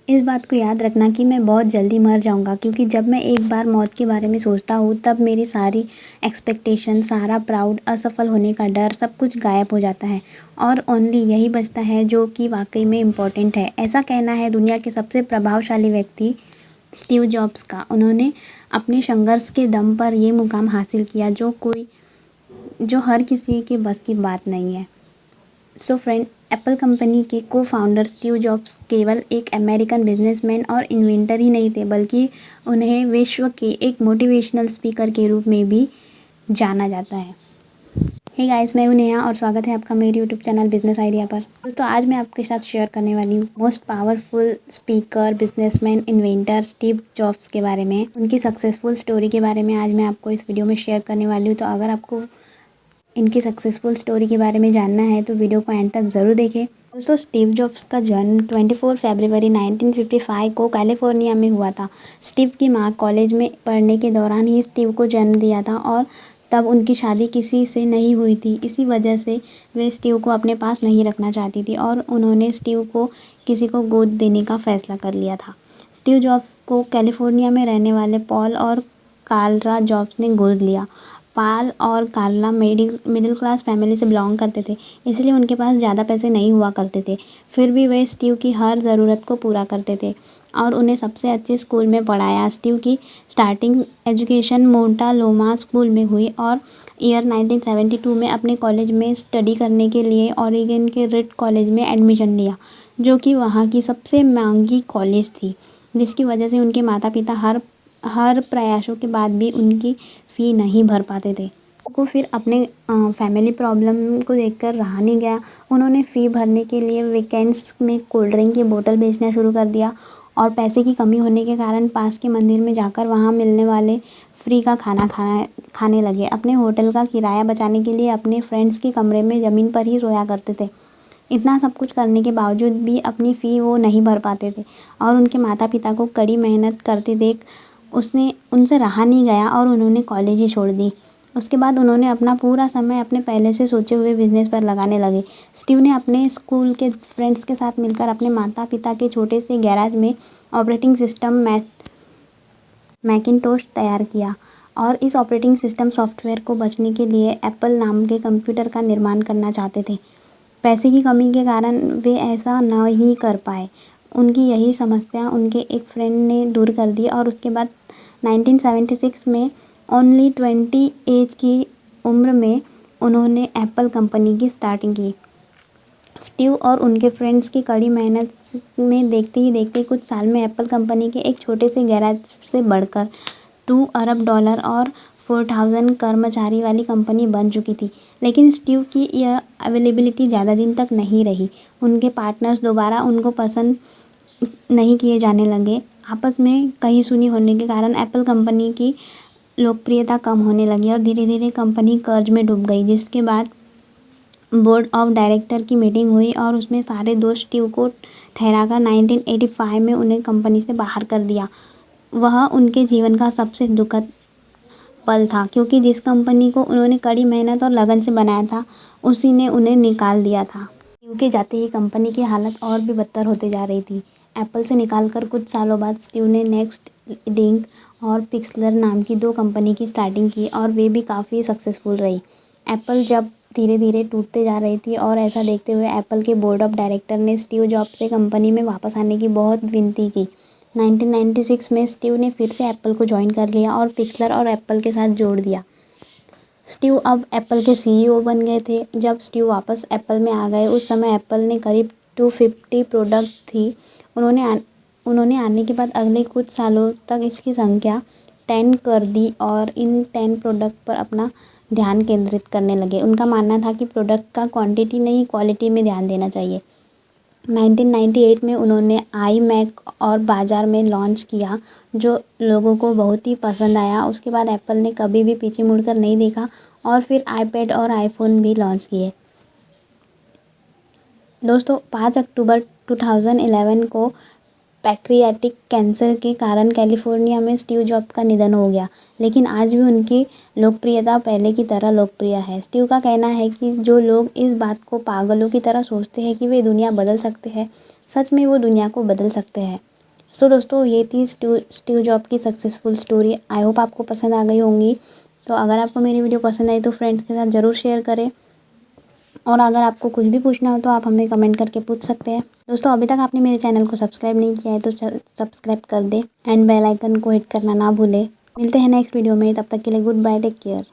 इस बात को याद रखना कि मैं बहुत जल्दी मर जाऊँगा, क्योंकि जब मैं एक बार मौत के बारे में सोचता हूँ तब मेरी सारी एक्सपेक्टेशन, सारा प्राउड, असफल होने का डर, सब कुछ गायब हो जाता है और ओनली यही बचता है जो कि वाकई में इम्पोर्टेंट है। ऐसा कहना है दुनिया के सबसे प्रभावशाली व्यक्ति स्टीव जॉब्स का। उन्होंने अपने संघर्ष के दम पर ये मुकाम हासिल किया जो हर किसी के बस की बात नहीं है। सो फ्रेंड, एप्पल कंपनी के को फाउंडर स्टीव जॉब्स केवल एक अमेरिकन बिजनेसमैन और इन्वेंटर ही नहीं थे, बल्कि उन्हें विश्व के एक मोटिवेशनल स्पीकर के रूप में भी जाना जाता है। हे गाइस, मैं हूं नेहा और स्वागत है आपका मेरे यूट्यूब चैनल बिजनेस आइडिया पर। दोस्तों, आज मैं आपके साथ शेयर करने वाली हूँ most powerful speaker, businessman, inventor Steve jobs के बारे में, उनकी सक्सेसफुल स्टोरी के बारे में आज मैं आपको इस वीडियो में शेयर करने वाली हूँ। तो अगर आपको इनकी सक्सेसफुल स्टोरी के बारे में जानना है तो वीडियो को एंड तक ज़रूर देखें। दोस्तों, स्टीव जॉब्स का जन्म 24 फरवरी 1955 को कैलिफोर्निया में हुआ था। स्टीव की मां कॉलेज में पढ़ने के दौरान ही स्टीव को जन्म दिया था और तब उनकी शादी किसी से नहीं हुई थी। इसी वजह से वे स्टीव को अपने पास नहीं रखना चाहती थी और उन्होंने स्टीव को किसी को गोद देने का फैसला कर लिया था। स्टीव जॉब्स को कैलिफोर्निया में रहने वाले पॉल और कार्ला जॉब्स ने गोद लिया। पॉल और कार्ला मिडिल क्लास फैमिली से बिलोंग करते थे, इसलिए उनके पास ज़्यादा पैसे नहीं हुआ करते थे। फिर भी वे स्टीव की हर ज़रूरत को पूरा करते थे और उन्हें सबसे अच्छे स्कूल में पढ़ाया। स्टीव की स्टार्टिंग एजुकेशन मोंटालोमा स्कूल में हुई और ईयर 1972 में अपने कॉलेज में स्टडी करने के लिए ओरेगन के रिड कॉलेज में एडमिशन लिया, जो कि वहाँ की सबसे महंगी कॉलेज थी, जिसकी वजह से उनके माता पिता हर प्रयासों के बाद भी उनकी फ़ी नहीं भर पाते थे। को फिर अपने फैमिली प्रॉब्लम को देखकर रहा नहीं गया। उन्होंने फ़ी भरने के लिए वीकेंड्स में कोल्ड ड्रिंक की बोतल बेचना शुरू कर दिया और पैसे की कमी होने के कारण पास के मंदिर में जाकर वहाँ मिलने वाले फ्री का खाने लगे। अपने होटल का किराया बचाने के लिए अपने फ्रेंड्स के कमरे में ज़मीन पर ही सोया करते थे। इतना सब कुछ करने के बावजूद भी अपनी फ़ी वो नहीं भर पाते थे और उनके माता पिता को कड़ी मेहनत करते देख उनसे रहा नहीं गया और उन्होंने कॉलेज ही छोड़ दी। उसके बाद उन्होंने अपना पूरा समय अपने पहले से सोचे हुए बिजनेस पर लगाने लगे। स्टीव ने अपने स्कूल के फ्रेंड्स के साथ मिलकर अपने माता पिता के छोटे से गैराज में ऑपरेटिंग सिस्टम मैकिन्टोश तैयार किया और इस ऑपरेटिंग सिस्टम सॉफ्टवेयर को बचने के लिए एप्पल नाम के कंप्यूटर का निर्माण करना चाहते थे। पैसे की कमी के कारण वे ऐसा न ही कर पाए। उनकी यही समस्या उनके एक फ्रेंड ने दूर कर दी और उसके बाद 1976 में ओनली 20 एज की उम्र में उन्होंने एप्पल कंपनी की स्टार्टिंग की। स्टीव और उनके फ्रेंड्स की कड़ी मेहनत में देखते ही देखते कुछ साल में एप्पल कंपनी के एक छोटे से गैराज से बढ़कर $2 अरब और 4000 कर्मचारी वाली कंपनी बन चुकी थी। लेकिन स्टीव की यह अवेलेबिलिटी ज़्यादा दिन तक नहीं रही। उनके पार्टनर्स दोबारा उनको पसंद नहीं किए जाने लगे। आपस में कही सुनी होने के कारण एप्पल कंपनी की लोकप्रियता कम होने लगी और धीरे धीरे कंपनी कर्ज में डूब गई, जिसके बाद बोर्ड ऑफ डायरेक्टर की मीटिंग हुई और उसमें सारे दोष स्टीव को ठहराकर 1985 में उन्हें कंपनी से बाहर कर दिया। वह उनके जीवन का सबसे दुखद पल था, क्योंकि जिस कंपनी को उन्होंने कड़ी मेहनत और लगन से बनाया था उसी ने उन्हें निकाल दिया था। स्टीव के जाते ही कंपनी की हालत और भी बदतर होते जा रही थी। एप्पल से निकालकर कुछ सालों बाद स्टीव ने नेक्स्ट लिंक और पिक्सलर नाम की 2 कंपनी की स्टार्टिंग की और वे भी काफ़ी सक्सेसफुल रही। एप्पल जब धीरे धीरे टूटते जा रही थी और ऐसा देखते हुए एप्पल के बोर्ड ऑफ डायरेक्टर ने स्टीव जॉब्स से कंपनी में वापस आने की बहुत विनती की। 1996 में स्टीव ने फिर से एप्पल को ज्वाइन कर लिया और पिक्सलर और एप्पल के साथ जोड़ दिया। स्टीव अब एप्पल के सीईओ बन गए थे। जब स्टीव वापस एप्पल में आ गए उस समय एप्पल ने करीब 250 प्रोडक्ट थी। उन्होंने आने के बाद अगले कुछ सालों तक इसकी संख्या 10 कर दी और इन 10 प्रोडक्ट पर अपना ध्यान केंद्रित करने लगे। उनका मानना था कि प्रोडक्ट का क्वांटिटी नहीं, क्वालिटी में ध्यान देना चाहिए। 1998 में उन्होंने iMac और बाज़ार में लॉन्च किया, जो लोगों को बहुत ही पसंद आया। उसके बाद एप्पल ने कभी भी पीछे मुड़कर नहीं देखा और फिर iPad और iPhone भी लॉन्च किए। दोस्तों, 5 अक्टूबर 2011 को पैक्रियाटिक कैंसर के कारण कैलिफोर्निया में स्टीव जॉब्स का निधन हो गया, लेकिन आज भी उनकी लोकप्रियता पहले की तरह लोकप्रिय है। स्टीव का कहना है कि जो लोग इस बात को पागलों की तरह सोचते हैं कि वे दुनिया बदल सकते हैं, सच में वो दुनिया को बदल सकते हैं। सो दोस्तों ये थी स्टीव जॉब की सक्सेसफुल स्टोरी। आई होप आपको पसंद आ गई होंगी। तो अगर आपको मेरी वीडियो पसंद आई तो फ्रेंड्स के साथ ज़रूर शेयर करें, और अगर आपको कुछ भी पूछना हो तो आप हमें कमेंट करके पूछ सकते हैं। दोस्तों अभी तक आपने मेरे चैनल को सब्सक्राइब नहीं किया है तो सब्सक्राइब कर दें एंड बेल आइकन को हिट करना ना भूलें। मिलते हैं नेक्स्ट वीडियो में, तब तक के लिए गुड बाय, टेक केयर।